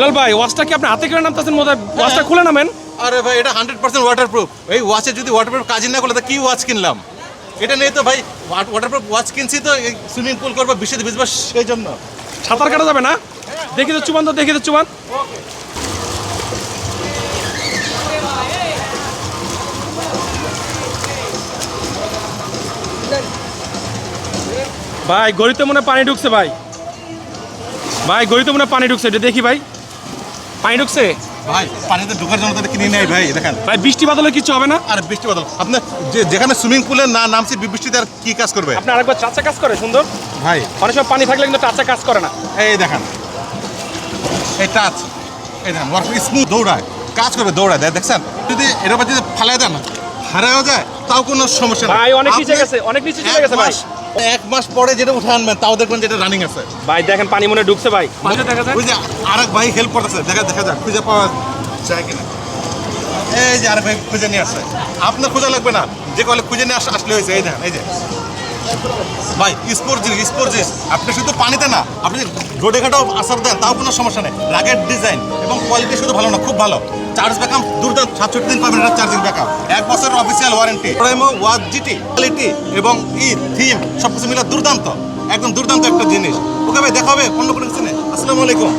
বেলাল ভাই ওয়াচটা কি আপনি হাতে করে নামতেছেন মনে হয়? ওয়াচটা খুলে নামেন। আরে ভাই এটা 100% ওয়াটারপ্রুফ। এই ওয়াচে যদি ওয়াটারপ্রুফ কাজই না করলে তো কি ওয়াচ কিনলাম? এটা নেই তো ভাই, ওয়াটারপ্রুফ ওয়াচ কিনছি তো সুইমিং পুল করবো, বৃষ্টিতে ভিজবো সেই জন্য। সাঁতার কাটা যাবে না? দেখি তো চুবান, তো দেখি তো চুবান। ভাই গড়িতে মনে হয় পানি ঢুকছে ভাই। ভাই গড়িতে মনে হয় পানি ঢুকছে, এটা দেখি ভাই। পানি ঢুকছে ভাই পানিতে ঢোকার জন্য তো কিনে নেই ভাই, দেখেন। ভাই, বৃষ্টি বাদলে কিছু হবে না? আর বৃষ্টি বদল আপনার যেখানে সুইমিং পুলে না নামছি বৃষ্টিতে আর কি কাজ করবে আপনি আরেকবার টাচা কাজ করে সুন্দর ভাই? অনেক সময় পানি থাকলে কিন্তু টাচা কাজ করে না। এই দেখেন, এই টাচ, এই দেখেন ওয়ার্ক স্মুথ, দৌড়ায় কাজ করবে, দৌড়ায় দেয়, দেখছেন? যদি এর উপর যদি ফালাই দেন হারাও যায় তাও কোনো সমস্যা নেই ভাই অনেক নিচে গেছে, অনেক নিচে চলে গেছে ভাই। এক মাস পরে যেটা উঠে আনবেন তাও দেখবেন যেটা রানিং আছে ভাই দেখেন পানি মনে হয় ঢুকছে ভাই। দেখা যায় ওই যে আরেক ভাই হেল্প করতেছে, দেখা যাক খুঁজে পাওয়া যায় কিনা। এই যে আরেক ভাই খুঁজে নিয়ে আসছে, আপনার খোঁজা লাগবে না, যে কলে খুঁজে নিয়ে আসলে হয়েছে। এই দেখেন, এই যে ভাই স্পোর্টস আপনি শুধু পানিতে না, আপনি রোডে ঘাটেও আসার দেন তাও কোনো সমস্যা নেই। রাগের ডিজাইন এবং কোয়ালিটি শুধু ভালো না, খুব ভালো। চার্জ ব্যাকআপ দুর্দান্ত, 67 দিন পাবেন এটা চার্জিং ব্যাকআপ, 1 বছরের official warranty. Primo Watch GT quality এবং থিম সব কিছু মিলে দুর্দান্ত, একদম দুর্দান্ত একটা জিনিস। ওকে ভাই, দেখা হবে অন্য কোনো কিছু নেই। আসসালামু আলাইকুম।